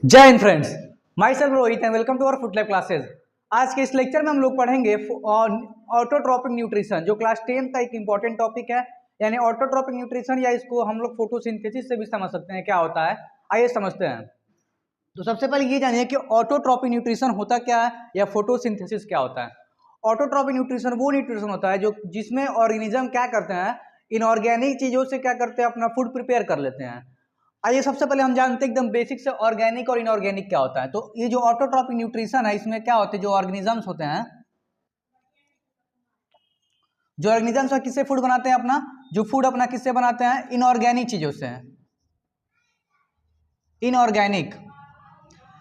जय Hind friends, myself Rohit and welcome to our food lab classes. आज के इस लेक्चर में हम लोग पढ़ेंगे ऑटोट्रॉपिक न्यूट्रिशन, जो क्लास 10 का एक इंपॉर्टेंट टॉपिक है। यानी ऑटोट्रॉपिक न्यूट्रिशन, या इसको हम लोग फोटोसिंथेसिस से भी समझ सकते हैं क्या होता है। आइए समझते हैं। तो सबसे पहले ये जानिए कि ऑटोट्रॉपिक न्यूट्रिशन होता क्या है या फोटोसिंथेसिस क्या होता है। ऑटोट्रॉपिक न्यूट्रिशन वो न्यूट्रिशन होता है जो जिसमें ऑर्गेनिज्म क्या करते हैं, इनऑर्गेनिक चीजों से क्या करते हैं, अपना फूड प्रिपेयर कर लेते हैं। आइए सबसे पहले हम जानते हैं एकदम बेसिक से ऑर्गेनिक और इनऑर्गेनिक क्या होता है। तो ये जो ऑटोट्रॉपिक न्यूट्रिशन है, इसमें क्या होते हैं, जो ऑर्गेनिजम्स होते हैं, जो ऑर्गेनिजम्स किससे फूड बनाते हैं, अपना जो फूड अपना किससे बनाते हैं, इनऑर्गेनिक चीजों से। इनऑर्गेनिक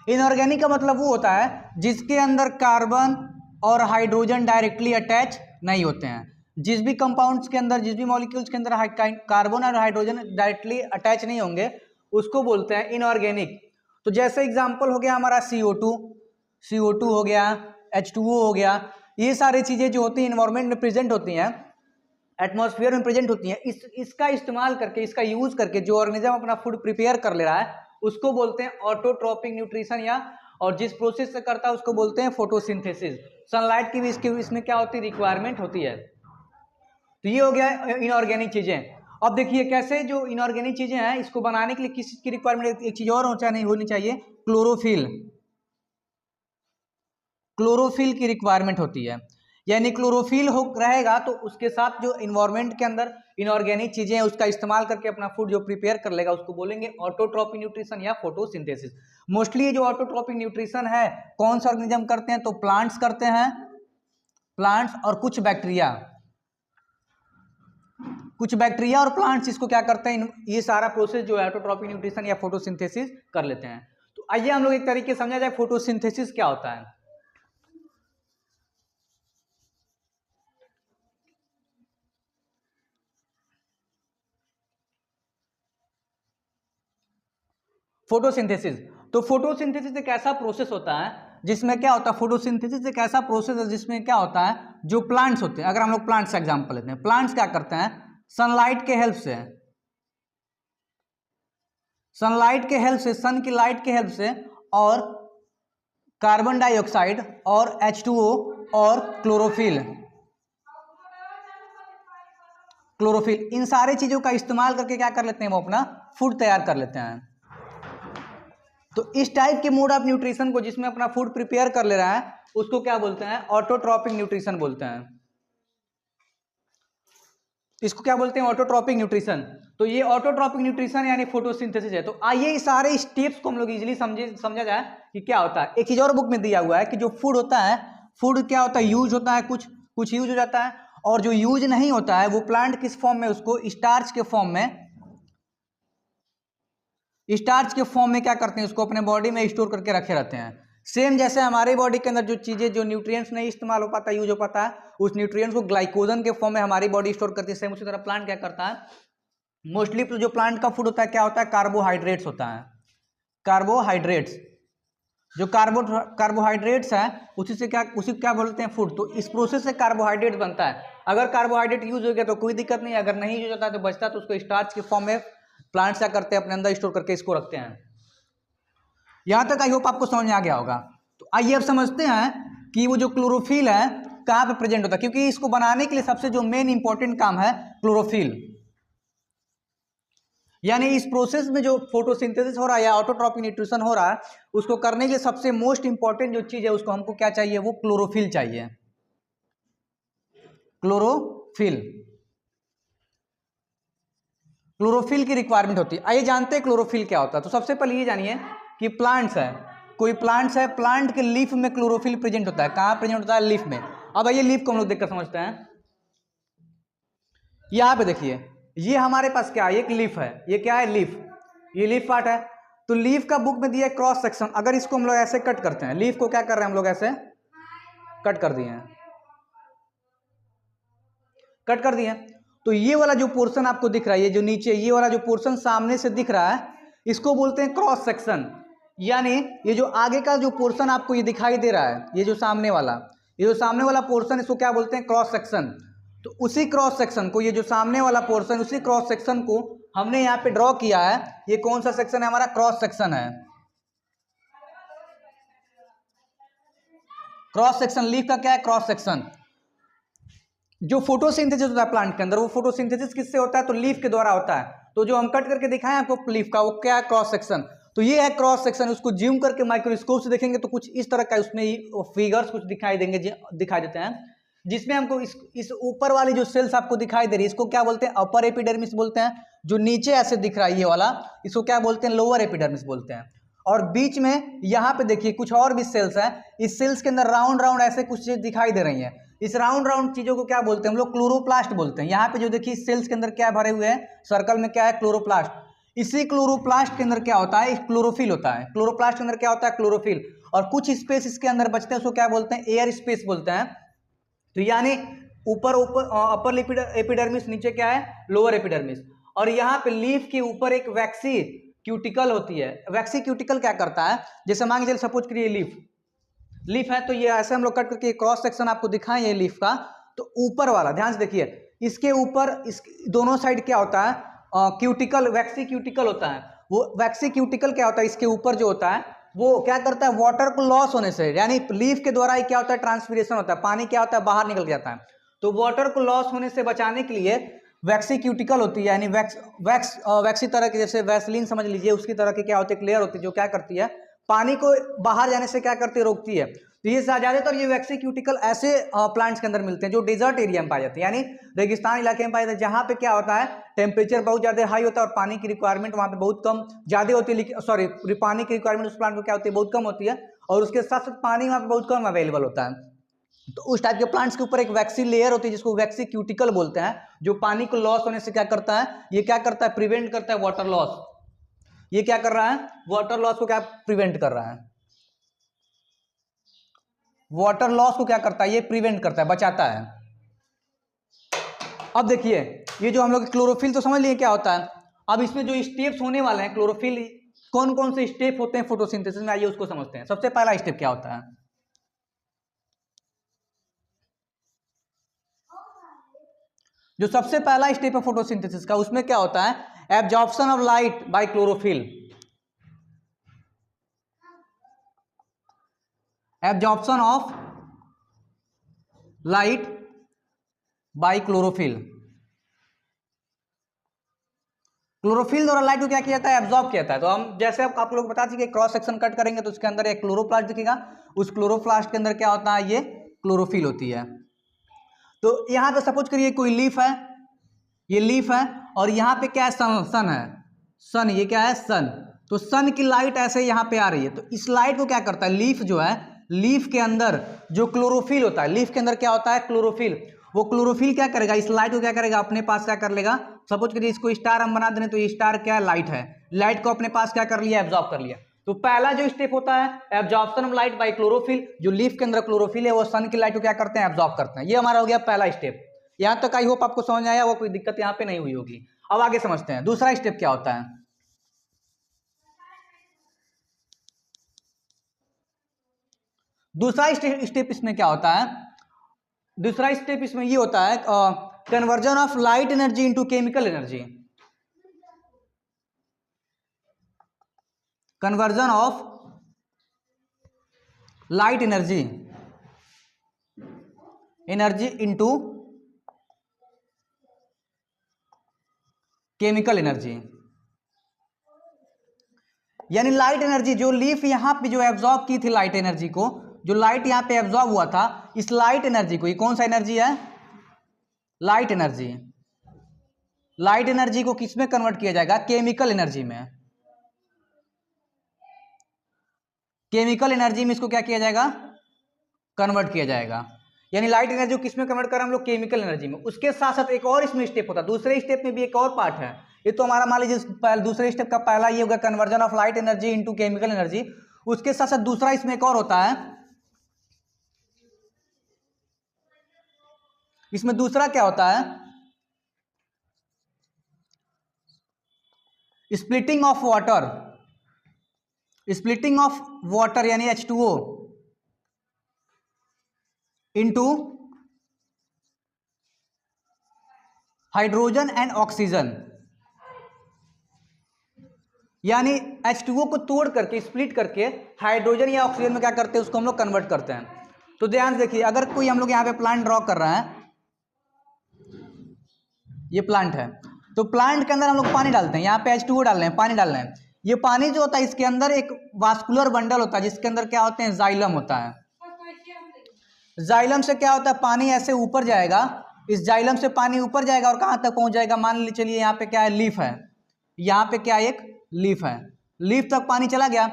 इनऑर्गेनिक का मतलब वो होता है जिसके अंदर कार्बन और हाइड्रोजन डायरेक्टली अटैच नहीं होते हैं। जिस भी कंपाउंड्स के अंदर, जिस भी मॉलिक्यूल्स के अंदर कार्बन और हाइड्रोजन डायरेक्टली अटैच नहीं होंगे, उसको बोलते हैं इनऑर्गेनिक। तो जैसे एग्जांपल हो गया हमारा CO2 हो गया, H2O हो गया। ये सारी चीजें जो होती हैं इन्वायरमेंट में प्रेजेंट होती हैं, एटमॉस्फेयर में प्रेजेंट होती हैं। इसका इस्तेमाल करके, इसका यूज करके जो ऑर्गेनिज्म अपना फूड प्रिपेयर कर ले रहा है, उसको बोलते हैं ऑटोट्रॉपिक न्यूट्रिशन। या और जिस प्रोसेस से करता है उसको बोलते हैं फोटोसिंथेसिस। सनलाइट की भी इसमें क्या होती है, रिक्वायरमेंट होती है। तो ये हो गया इनऑर्गेनिक चीजें। अब देखिए कैसे जो इनऑर्गेनिक चीजें हैं, इसको बनाने के लिए किस चीज की रिक्वायरमेंट, एक चीज और होनी चाहिए, क्लोरोफिल की रिक्वायरमेंट होती है। यानी क्लोरोफिल रहेगा तो उसके साथ जो इन्वायरमेंट के अंदर इनऑर्गेनिक चीजें हैं उसका इस्तेमाल करके अपना फूड जो प्रिपेयर कर लेगा, उसको बोलेंगे ऑटोट्रॉपिक न्यूट्रिशन या फोटोसिंथेसिस। मोस्टली ये जो ऑटोट्रॉपिक न्यूट्रिशन है, कौन सा ऑर्गेनिज्म करते हैं, तो प्लांट्स करते हैं, प्लांट्स और कुछ बैक्टीरिया और प्लांट्स इसको क्या करते हैं, ये सारा प्रोसेस जो है ऑटोट्रॉपिक न्यूट्रिशन या फोटोसिंथेसिस कर लेते हैं। तो आइए हम लोग एक तरीके से समझा जाए फोटोसिंथेसिस क्या होता है। फोटोसिंथेसिस, तो फोटोसिंथेसिस एक ऐसा प्रोसेस होता है जिसमें क्या होता है, फोटोसिंथेसिस एक ऐसा प्रोसेस है जिसमें क्या होता है, जो प्लांट्स होते हैं, अगर हम लोग प्लांट्स का एग्जांपल लेते हैं, प्लांट्स क्या करते हैं, सनलाइट के हेल्प से, सन की लाइट के हेल्प से, और कार्बन डाइऑक्साइड और H2O और क्लोरोफिल, इन सारी चीजों का इस्तेमाल करके क्या कर लेते हैं, वो अपना फूड तैयार कर लेते हैं। तो इस टाइप के मोड ऑफ न्यूट्रिशन को, जिसमें अपना फूड प्रिपेयर कर ले रहा है, उसको क्या बोलते हैं, ऑटोट्रॉपिक न्यूट्रिशन बोलते हैं। इसको क्या बोलते हैं, ऑटोट्रॉपिक न्यूट्रिशन। तो ये ऑटोट्रॉपिक न्यूट्रिशन यानी फोटोसिंथेसिस है। तो आइए इस सारे स्टेप्स को हम लोग इजीली समझा जाए कि क्या होता है। एक चीज और बुक में दिया हुआ है कि जो फूड होता है, फूड क्या होता है, यूज होता है, कुछ यूज हो जाता है, और जो यूज नहीं होता है वो प्लांट किस फॉर्म में, उसको स्टार्च के फॉर्म में क्या करते हैं, उसको अपने बॉडी में स्टोर करके रखे रहते हैं। सेम जैसे हमारे बॉडी के अंदर जो चीजें, जो न्यूट्रिएंट्स नहीं इस्तेमाल हो पाता, यूज हो पाता है, उस न्यूट्रिएंट्स को ग्लाइकोजन के फॉर्म में हमारी बॉडी स्टोर करती है। सेम उसी तरह प्लांट क्या करता है, मोस्टली जो प्लांट का फूड होता है क्या होता है, कार्बोहाइड्रेट्स होता है। कार्बोहाइड्रेट्स, जो कार्बोहाइड्रेट्स है उसी को क्या बोलते हैं, फूड। तो इस प्रोसेस से कार्बोहाइड्रेट बनता है। अगर कार्बोहाइड्रेट यूज हो गया तो कोई दिक्कत नहीं, अगर नहीं यूज होता है तो बचता है, तो उसको स्टार्च के फॉर्म में प्लांट्स क्या करते हैं, अपने अंदर स्टोर करके इसको रखते हैं। यहां तक आई होप आपको समझ में आ गया होगा। तो आइए अब समझते हैं कि वो जो क्लोरोफिल है कहां पे प्रेजेंट होता है, क्योंकि इसको बनाने के लिए सबसे जो मेन इंपॉर्टेंट काम है क्लोरोफिल। यानी इस प्रोसेस में जो फोटोसिंथेसिस हो रहा है या ऑटोट्रॉपिक न्यूट्रिशन हो रहा है, उसको करने के लिए सबसे मोस्ट इंपॉर्टेंट जो चीज है, उसको हमको क्या चाहिए, वो क्लोरोफिल चाहिए। क्लोरोफिल की रिक्वायरमेंट होती है। आइए जानते हैं क्लोरोफिल क्या होता है। तो सबसे पहले ये जानिए कि प्लांट्स है, कोई प्लांट्स है, प्लांट के लीफ में क्लोरोफिल प्रेजेंट होता है। कहां प्रेजेंट होता है, लीफ में। अब आइए लीफ को हम लोग देखकर समझते हैं। यहां पे देखिए, ये हमारे पास क्या है, एक लीफ है। ये क्या है, लीफ, ये लीफ पार्ट है। तो लीफ का बुक में दिया है क्रॉस सेक्शन। अगर इसको हम लोग ऐसे कट करते हैं, लीफ को क्या कर रहे हैं हम लोग, ऐसे कट कर दिए हैं, तो ये वाला जो पोर्शन आपको दिख रहा है, ये जो नीचे ये वाला जो पोर्शन सामने से दिख रहा है, इसको बोलते हैं क्रॉस सेक्शन। यानी ये जो आगे का जो पोर्शन आपको ये दिखाई दे रहा है, ये जो सामने वाला पोर्शन, इसको क्या बोलते हैं, क्रॉस सेक्शन। तो उसी क्रॉस सेक्शन को, ये जो सामने वाला पोर्शन, उसी क्रॉस सेक्शन को हमने यहाँ पे ड्रॉ किया है। ये कौन सा सेक्शन है, हमारा क्रॉस सेक्शन है। क्रॉस सेक्शन, लीफ का क्या है क्रॉस सेक्शन। जो फोटोसिंथेसिस होता है प्लांट के अंदर, वो फोटोसिंथेसिस किससे होता है, तो लीफ के द्वारा होता है। तो जो हम कट करके दिखाएं आपको लीफ का, वो क्या है क्रॉस सेक्शन। तो ये है क्रॉस सेक्शन। उसको जूम करके माइक्रोस्कोप से देखेंगे तो कुछ इस तरह का उसमें फिगर्स कुछ दिखाई देंगे, दिखाई देते हैं, जिसमें हमको इस ऊपर वाली जो सेल्स आपको दिखाई दे रही है, इसको क्या बोलते हैं, अपर एपिडर्मिस बोलते हैं। जो नीचे ऐसे दिख रहा है ये वाला, इसको क्या बोलते हैं, लोअर एपिडर्मिस बोलते हैं। और बीच में यहाँ पे देखिए कुछ और भी सेल्स हैं, इस सेल्स के अंदर राउंड राउंड ऐसे कुछ चीज दिखाई दे रही हैं। इस राउंड राउंड चीजों को क्या बोलते हैं हम लोग, क्लोरोप्लास्ट बोलते हैं। यहाँ पे जो देखिए सेल्स के अंदर क्या भरे हुए हैं, सर्कल में क्या है, क्लोरोप्लास्ट। इसी क्लोरोप्लास्ट के अंदर क्या होता है, क्लोरोफिल होता है। क्लोरोप्लास्ट के अंदर क्या होता है, क्लोरोफिल। और कुछ स्पेस इसके अंदर बचते हैं, उसको क्या बोलते हैं, एयर स्पेस बोलते हैं। तो यानी ऊपर अपर एपिडर्मिस, नीचे क्या है, लोअर एपिडर्मिस। और यहाँ पे लीफ के ऊपर एक वैक्सी क्यूटिकल होती है। वैक्सी क्यूटिकल क्या करता है, जैसे मान लीजिए सपोज करिए लीफ है, तो ये ऐसे हम लोग कट करके क्रॉस सेक्शन आपको दिखाएं ये लीफ का। तो ऊपर वाला ध्यान से देखिए, इसके ऊपर इस दोनों साइड क्या होता है, क्यूटिकल, वैक्सी क्यूटिकल होता है। वो वैक्सी क्यूटिकल क्या होता है, इसके ऊपर जो होता है वो क्या करता है, वाटर को लॉस होने से, यानी लीफ के द्वारा ही क्या होता है, ट्रांसपीरेशन होता है, पानी क्या होता है, बाहर निकल जाता है। तो वाटर को लॉस होने से बचाने के लिए वैक्सी क्यूटिकल होती है, यानी वैक्सी तरह की, जैसे वैसलीन समझ लीजिए, उसकी तरह की क्या होती है, लेयर होती है, जो क्या करती है, पानी को बाहर जाने से क्या करती है, रोकती है। तो ये ज्यादातर ये वैक्सी क्यूटिकल ऐसे प्लांट्स के अंदर मिलते हैं जो डेजर्ट एरिया में पाए जाते हैं, यानी रेगिस्तान इलाके में पाए जाते हैं, जहां पे क्या होता है, टेम्परेचर बहुत ज्यादा हाई होता है और पानी की रिक्वायरमेंट वहां पे बहुत कम ज्यादा होती है। सॉरी, पानी की रिक्वायरमेंट उस प्लांट को क्या होती है, बहुत कम होती है, और उसके साथ साथ पानी वहां पे बहुत कम अवेलेबल होता है। तो उस टाइप के प्लांट्स के ऊपर एक वैक्सी लेयर होती है, जिसको वैक्सी क्यूटिकल बोलते हैं, जो पानी को लॉस होने से क्या करता है, ये क्या करता है, प्रिवेंट करता है वाटर लॉस। ये क्या कर रहा है, वाटर लॉस को क्या प्रिवेंट कर रहा है, वाटर लॉस को क्या करता है, ये प्रिवेंट करता है, बचाता है। अब देखिए, ये जो हम लोग क्लोरोफिल तो समझ लिए क्या होता है। अब इसमें जो स्टेप्स होने वाले हैं क्लोरोफिल, कौन कौन से स्टेप होते हैं फोटोसिंथेसिस में, आइए उसको समझते हैं। सबसे पहला स्टेप क्या होता है, जो सबसे पहला स्टेप है फोटोसिंथेसिस का, उसमें क्या होता है, absorption of light by chlorophyll. Absorption of light by chlorophyll. Chlorophyll द्वारा लाइट को क्या किया जाता है, एब्जॉर्ब किया जाता है। तो हम जैसे आप लोग बता दीजिए, क्रॉस सेक्शन कट करेंगे तो उसके अंदर एक क्लोरोप्लास्ट दिखेगा, उस क्लोरोप्लास्ट के अंदर क्या होता है, ये क्लोरोफिल होती है। तो यहां पे सपोज करिए कोई लीफ है, ये लीफ है, और यहाँ पे क्या है, सन है, सन, ये क्या है, सन। तो सन की लाइट ऐसे यहाँ पे आ रही है, तो इस लाइट को क्या करता है, लीफ जो है, लीफ के अंदर जो क्लोरोफिल होता है, लीफ के अंदर क्या होता है, क्लोरोफिल। वो क्लोरोफिल क्या करेगा, इस लाइट को क्या करेगा, अपने पास क्या कर लेगा। सपोज करिए इसको स्टार हम बना दें, तो ये स्टार क्या है, लाइट है, लाइट को अपने पास क्या कर लिया, एब्जॉर्ब कर लिया। तो पहला जो स्टेप होता है, absorption of light by chlorophyll, जो लीफ के अंदर क्लोरोफिल है वो सन की लाइट को क्या करते हैं, एब्जॉर्ब करते हैं। ये हमारा हो गया पहला स्टेप। यहां तक आई होप आपको समझ आया, वो कोई दिक्कत यहां पे नहीं हुई होगी। अब आगे समझते हैं दूसरा स्टेप क्या होता है। दूसरा स्टेप इसमें क्या होता है, दूसरा स्टेप इसमें ये होता है, conversion of light energy into chemical energy. Conversion of light energy into chemical energy. यानी लाइट एनर्जी जो लीफ यहां पे जो एब्जॉर्ब की थी, लाइट एनर्जी को, जो लाइट यहां पे एब्जॉर्ब हुआ था, इस लाइट एनर्जी को, ये कौन सा एनर्जी है, लाइट एनर्जी। लाइट एनर्जी को किस में कन्वर्ट किया जाएगा, केमिकल एनर्जी में। केमिकल एनर्जी में इसको क्या किया जाएगा, कन्वर्ट किया जाएगा। यानी लाइट एनर्जी को किस में कन्वर्ट कर रहे हैं हम लोग, केमिकल एनर्जी में। उसके साथ साथ एक और इसमें स्टेप होता है, दूसरे स्टेप में भी एक और पार्ट है। ये तो हमारा मान लीजिए दूसरे स्टेप का पहला ये होगा, conversion of light energy into chemical energy. उसके साथ साथ दूसरा इसमें एक और होता है, इसमें दूसरा क्या होता है, splitting of water. Splitting of water यानी H2O into hydrogen and oxygen. यानी H2O को तोड़ करके, स्प्लिट करके हाइड्रोजन या ऑक्सीजन में क्या करते हैं, उसको हम लोग कन्वर्ट करते हैं। तो ध्यान से देखिए, अगर कोई हम लोग यहाँ पे प्लांट ड्रॉ कर रहे हैं, ये प्लांट है, तो प्लांट के अंदर हम लोग पानी डालते हैं, यहाँ पे H2O डाल रहे हैं, पानी डाल रहे हैं। ये पानी जो होता है इसके अंदर एक वास्कुलर बंडल होता है जिसके अंदर क्या होते हैं, जाइलम होता है। जाइलम से क्या होता है, पानी ऐसे ऊपर जाएगा, इस जाइलम से पानी ऊपर जाएगा और कहाँ तक पहुंच जाएगा, मान लीजिए चलिए यहाँ पे क्या है, लीफ है, यहाँ पे क्या एक लीफ है, लीफ तक पानी चला गया,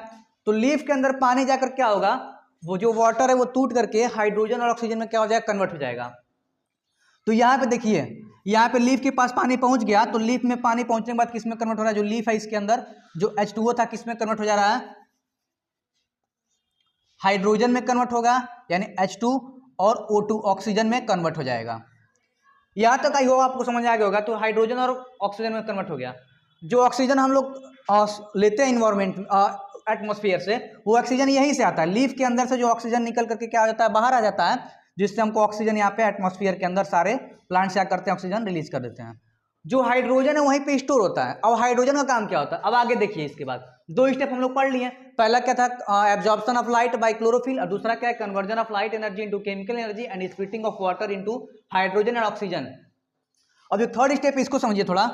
तो लीफ के अंदर पानी जाकर क्या होगा, वो जो वाटर है वो टूट करके हाइड्रोजन और ऑक्सीजन में क्या हो जाएगा, कन्वर्ट हो जाएगा। तो यहाँ पे देखिए, यहाँ पे लीफ के पास पानी पहुंच गया, तो लीफ में पानी पहुंचने के बाद किस में कन्वर्ट हो रहा है, जो लीफ है इसके अंदर जो H2O था किस में कन्वर्ट हो जा रहा है, हाइड्रोजन में कन्वर्ट होगा, यानी H2 और O2 ऑक्सीजन में कन्वर्ट हो जाएगा। यहाँ तक आई होगा, आपको समझ आ गया होगा। तो हाइड्रोजन और ऑक्सीजन में कन्वर्ट हो गया। जो ऑक्सीजन हम लोग लेते हैं इन्वायरमेंट एटमॉस्फेयर से, वो ऑक्सीजन यहीं से आता है, लीफ के अंदर से जो ऑक्सीजन निकल करके क्या हो जाता है, बाहर आ जाता है, जिससे हमको ऑक्सीजन यहाँ पे एटमॉस्फेयर के अंदर सारे प्लांट्स क्या करते हैं, ऑक्सीजन रिलीज कर देते हैं। जो हाइड्रोजन है वहीं पे स्टोर होता है। अब हाइड्रोजन का काम क्या होता है, अब आगे देखिए, इसके बाद 2 स्टेप हम लोग पढ़ लिए। पहला क्या था, absorption of light by chlorophyll, और दूसरा क्या है, conversion of light energy into chemical energy and splitting of water into hydrogen and oxygen. अब जो थर्ड स्टेप इसको समझिए थोड़ा।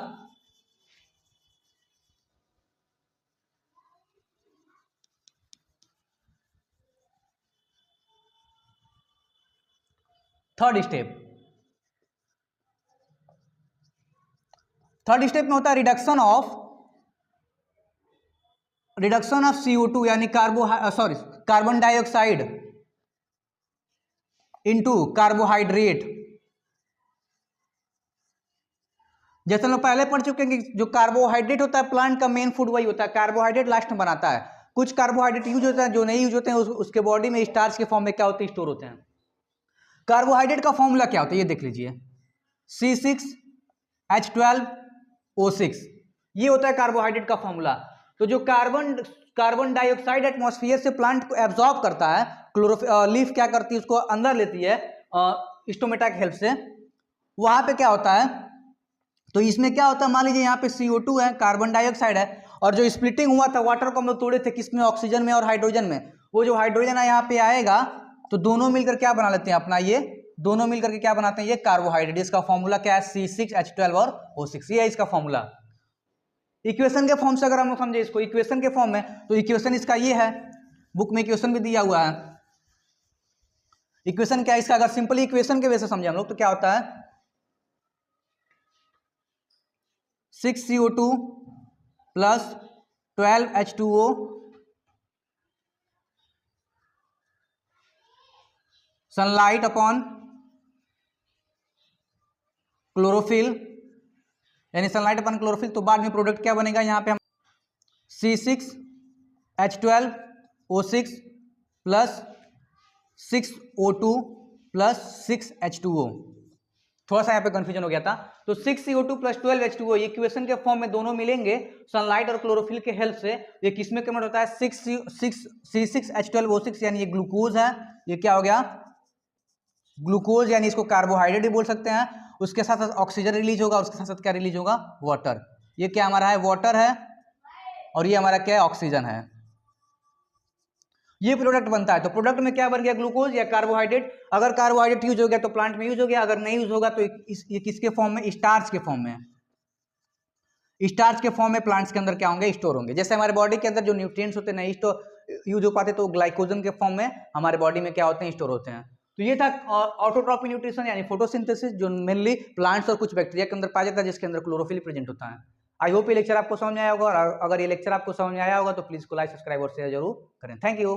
थर्ड स्टेप में होता है रिडक्शन ऑफ CO2 यानी कार्बन डाइऑक्साइड इनटू कार्बोहाइड्रेट। जैसे हम लोग पहले पढ़ चुके हैं कि जो कार्बोहाइड्रेट होता है प्लांट का मेन फूड वही होता है, कार्बोहाइड्रेट लास्ट में बनाता है। कुछ कार्बोहाइड्रेट यूज होता है, जो नहीं यूज होते हैं उसके बॉडी में स्टार्च के फॉर्म में क्या होते हैं, स्टोर होते हैं। कार्बोहाइड्रेट का फॉर्मूला क्या होता है ये देख लीजिए, C6H12O6, ये होता है कार्बोहाइड्रेट का फॉर्मूला। तो जो कार्बन डाइऑक्साइड एटमॉस्फेयर से प्लांट को एब्जॉर्ब करता है, लीफ क्या करती है, उसको अंदर लेती है स्टोमेटा की हेल्प से। वहां पे क्या होता है, तो इसमें क्या होता है, मान लीजिए यहाँ पे CO2 है, कार्बन डाइऑक्साइड है, और जो स्प्लिटिंग हुआ था वाटर को हम लोग तोड़े थे किसमें, ऑक्सीजन में और हाइड्रोजन में। वो जो हाइड्रोजन है यहाँ पे आएगा, तो दोनों मिलकर क्या बना लेते हैं अपना, ये दोनों मिलकर के क्या बनाते हैं, ये कार्बोहाइड्रेट। इसका फॉर्मूला क्या है, C6H12 और O6, ये है इसका फॉर्मूला। इक्वेशन के फॉर्म से अगर हम लोग समझे इसको, इक्वेशन के फॉर्म में, तो इक्वेशन इसका ये है, बुक में इक्वेशन भी दिया हुआ है। इक्वेशन क्या है इसका, अगर सिंपली इक्वेशन के वजह से समझे हम लोग, तो क्या होता है, 6CO2 plus 12H2O sunlight upon chlorophyll, यानी सनलाइट अपॉन क्लोरोफिल। तो बाद में प्रोडक्ट क्या बनेगा, यहाँ पे हम C6H12O6 plus 6O2 plus 6H2O। थोड़ा सा यहाँ पे कंफ्यूजन हो गया था। तो 6CO2 प्लस 12H2O ये इक्वेशन के फॉर्म में दोनों मिलेंगे सनलाइट और क्लोरोफिल के हेल्प से। ये किसमें कन्वर्ट होता है, C6H12O6, यानी ये ग्लूकोज है, ये क्या हो गया, ग्लूकोज, यानी इसको कार्बोहाइड्रेट भी बोल सकते हैं। उसके साथ साथ ऑक्सीजन रिलीज होगा, उसके साथ साथ क्या रिलीज होगा, वाटर। ये क्या हमारा है, वाटर है, और ये हमारा क्या है, ऑक्सीजन है। ये प्रोडक्ट बनता है। तो प्रोडक्ट में क्या बन गया, ग्लूकोज या कार्बोहाइड्रेट। अगर कार्बोहाइड्रेट यूज हो गया तो प्लांट में यूज हो गया, अगर नहीं यूज होगा तो ये किसके फॉर्म में, स्टार्च के फॉर्म में। स्टार्च के फॉर्म में प्लांट्स के अंदर क्या होंगे, स्टोर होंगे। जैसे हमारे बॉडी के अंदर जो न्यूट्रिएंट्स होते हैं नहीं यूज हो पाते, तो ग्लाइकोजन के फॉर्म में हमारे बॉडी में क्या होते हैं, स्टोर होते हैं। तो ये था ऑटोट्रॉपिक न्यूट्रिशन यानी फोटोसिंथेसिस, जो मेनली प्लांट्स और कुछ बैक्टीरिया के अंदर पाया जाता है, जिसके अंदर क्लोरोफिल प्रेजेंट होता है। आई होप ये लेक्चर आपको समझ में आया होगा, और अगर ये लेक्चर आपको समझ में आया होगा तो प्लीज को लाइक, सब्सक्राइब और शेयर जरूर करें। Thank you.